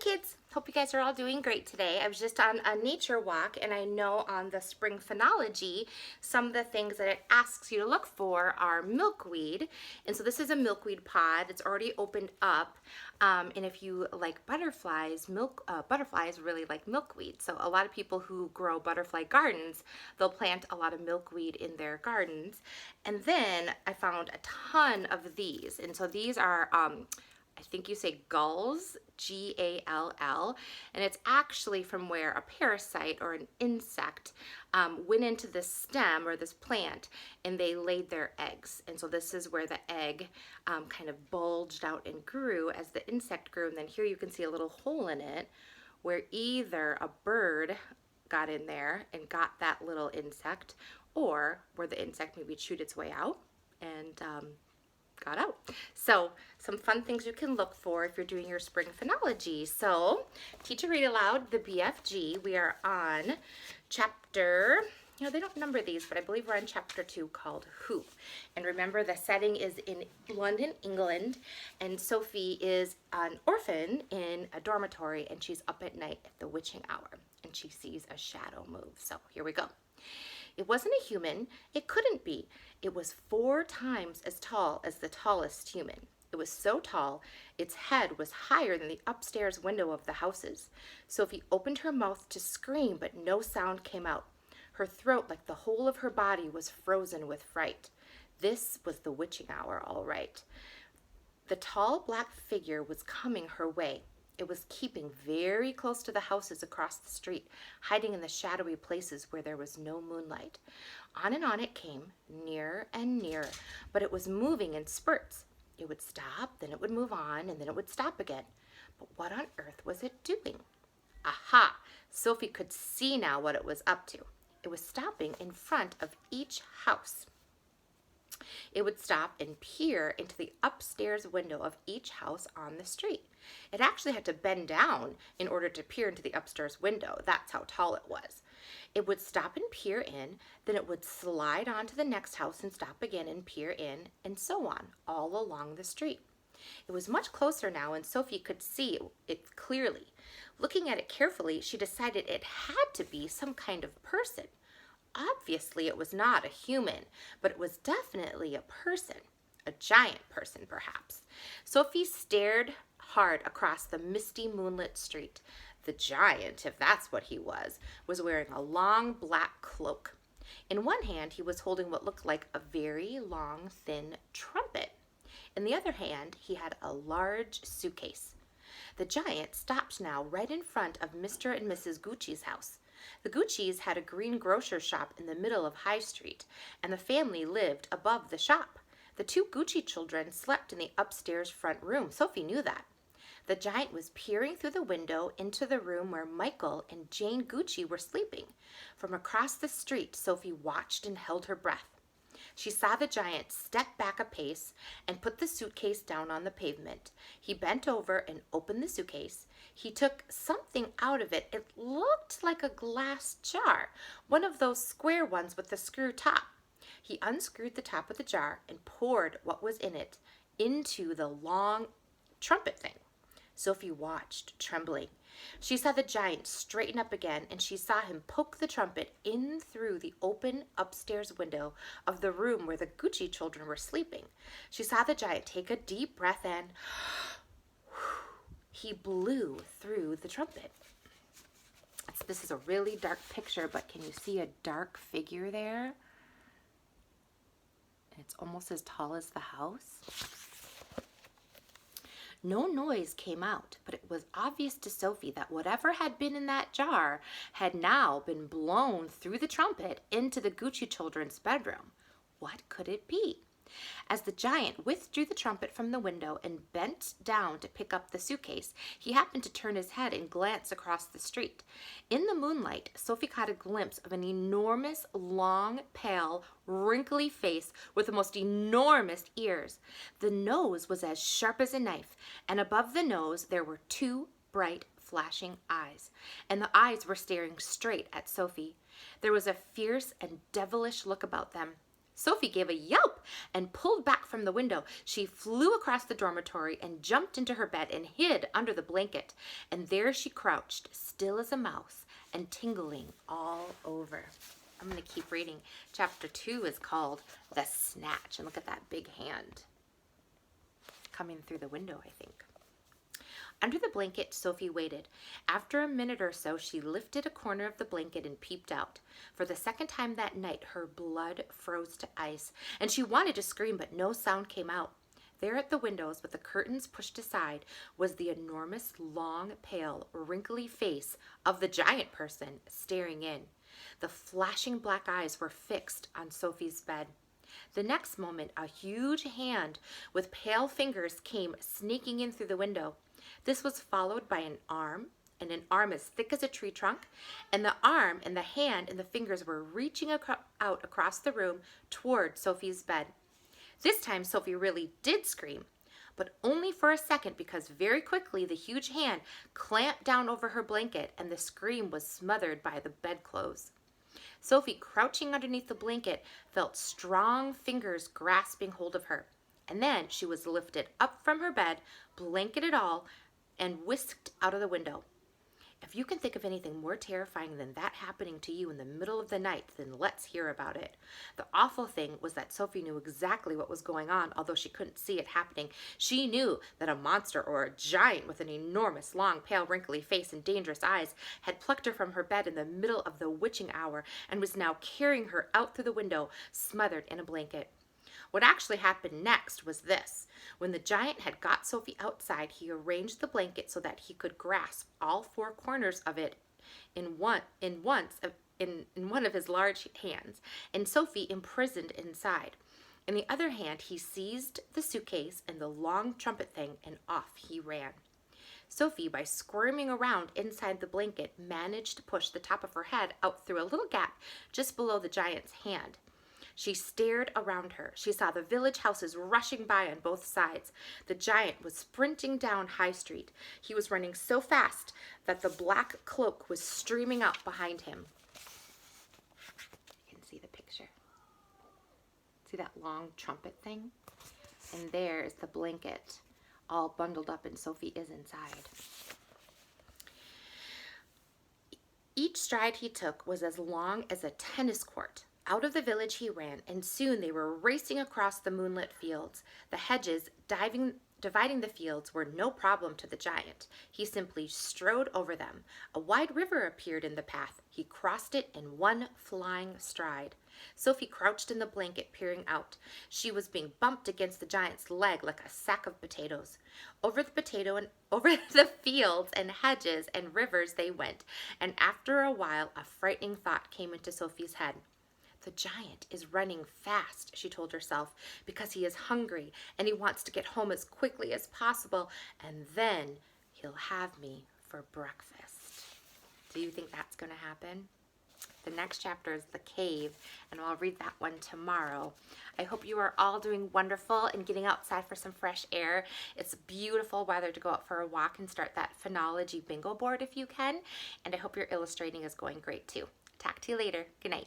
kids, hope you guys are all doing great today. I was just on a nature walk, and I know on the spring phenology, some of the things that it asks you to look for are milkweed. And so this is a milkweed pod. It's already opened up. And if you like butterflies, butterflies really like milkweed. So a lot of people who grow butterfly gardens, they'll plant a lot of milkweed in their gardens. And then I found a ton of these. And so these are I think you say gulls, G-A-L-L, and it's actually from where a parasite or an insect went into this stem or this plant and they laid their eggs. And so this is where the egg kind of bulged out and grew as the insect grew. And then here you can see a little hole in it where either a bird got in there and got that little insect, or where the insect maybe chewed its way out and got out. So some fun things you can look for if you're doing your spring phenology. So teach a read aloud, the BFG. We are on chapter, they don't number these, but I believe we're on chapter 2 called Who. And remember, the setting is in London, England, and Sophie is an orphan in a dormitory, and she's up at night at the witching hour, and she sees a shadow move. So here we go. It wasn't a human. It couldn't be. It was 4 times as tall as the tallest human. It was so tall, its head was higher than the upstairs window of the houses. Sophie opened her mouth to scream, but no sound came out. Her throat, like the whole of her body, was frozen with fright. This was the witching hour, all right. The tall black figure was coming her way. It was keeping very close to the houses across the street, hiding in the shadowy places where there was no moonlight. On and on it came, nearer and nearer, but it was moving in spurts. It would stop, then it would move on, and then it would stop again. But what on earth was it doing? Aha! Sophie could see now what it was up to. It was stopping in front of each house. It would stop and peer into the upstairs window of each house on the street. It actually had to bend down in order to peer into the upstairs window. That's how tall it was. It would stop and peer in, then it would slide on to the next house and stop again and peer in, and so on, all along the street. It was much closer now, and Sophie could see it clearly. Looking at it carefully, she decided it had to be some kind of person. Obviously, it was not a human, but it was definitely a person, a giant person perhaps. Sophie stared hard across the misty moonlit street. The giant, if that's what he was wearing a long black cloak. In one hand, he was holding what looked like a very long, thin trumpet. In the other hand, he had a large suitcase. The giant stopped now right in front of Mr. and Mrs. Gucci's house. The Guccis had a green grocer shop in the middle of High Street, and the family lived above the shop. The 2 Gucci children slept in the upstairs front room. Sophie knew that. The giant was peering through the window into the room where Michael and Jane Gucci were sleeping. From across the street, Sophie watched and held her breath. She saw the giant step back a pace and put the suitcase down on the pavement. He bent over and opened the suitcase. He took something out of it. It looked like a glass jar, one of those square ones with the screw top. He unscrewed the top of the jar and poured what was in it into the long trumpet thing. Sophie watched, trembling. She saw the giant straighten up again, and she saw him poke the trumpet in through the open upstairs window of the room where the Gucci children were sleeping. She saw the giant take a deep breath and he blew through the trumpet. This is a really dark picture, but can you see a dark figure there? And it's almost as tall as the house. No noise came out, but it was obvious to Sophie that whatever had been in that jar had now been blown through the trumpet into the Gucci children's bedroom. What could it be? As the giant withdrew the trumpet from the window and bent down to pick up the suitcase, he happened to turn his head and glance across the street. In the moonlight, Sophie caught a glimpse of an enormous, long, pale, wrinkly face with the most enormous ears. The nose was as sharp as a knife, and above the nose there were 2 bright, flashing eyes, and the eyes were staring straight at Sophie. There was a fierce and devilish look about them. Sophie gave a yelp and pulled back from the window. She flew across the dormitory and jumped into her bed and hid under the blanket. And there she crouched, still as a mouse and tingling all over. I'm going to keep reading. Chapter 2 is called The Snatch. And look at that big hand coming through the window, I think. Under the blanket, Sophie waited. After a minute or so, she lifted a corner of the blanket and peeped out. For the second time that night, her blood froze to ice, and she wanted to scream, but no sound came out. There at the windows, with the curtains pushed aside, was the enormous, long, pale, wrinkly face of the giant person staring in. The flashing black eyes were fixed on Sophie's bed. The next moment, a huge hand with pale fingers came sneaking in through the window. This was followed by an arm as thick as a tree trunk, and the arm and the hand and the fingers were reaching out across the room toward Sophie's bed. This time, Sophie really did scream, but only for a second, because very quickly the huge hand clamped down over her blanket and the scream was smothered by the bedclothes. Sophie, crouching underneath the blanket, felt strong fingers grasping hold of her. And then she was lifted up from her bed, blanketed all, and whisked out of the window. If you can think of anything more terrifying than that happening to you in the middle of the night, then let's hear about it. The awful thing was that Sophie knew exactly what was going on, although she couldn't see it happening. She knew that a monster or a giant with an enormous, long, pale, wrinkly face and dangerous eyes had plucked her from her bed in the middle of the witching hour and was now carrying her out through the window, smothered in a blanket. What actually happened next was this. When the giant had got Sophie outside, he arranged the blanket so that he could grasp all four corners of it in one of his large hands, and Sophie imprisoned inside. In the other hand, he seized the suitcase and the long trumpet thing, and off he ran. Sophie, by squirming around inside the blanket, managed to push the top of her head out through a little gap just below the giant's hand. She stared around her. She saw the village houses rushing by on both sides. The giant was sprinting down High Street. He was running so fast that the black cloak was streaming out behind him. You can see the picture. See that long trumpet thing? And there is the blanket, all bundled up, and Sophie is inside. Each stride he took was as long as a tennis court. Out of the village he ran, and soon they were racing across the moonlit fields. The hedges dividing the fields were no problem to the giant. He simply strode over them. A wide river appeared in the path. He crossed it in one flying stride. Sophie crouched in the blanket, peering out. She was being bumped against the giant's leg like a sack of potatoes. Over the fields and hedges and rivers they went, and after a while a frightening thought came into Sophie's head. The giant is running fast, she told herself, because he is hungry and he wants to get home as quickly as possible, and then he'll have me for breakfast. Do you think that's going to happen? The next chapter is The Cave, and I'll read that one tomorrow. I hope you are all doing wonderful and getting outside for some fresh air. It's beautiful weather to go out for a walk and start that phonology bingo board if you can, and I hope your illustrating is going great too. Talk to you later. Good night.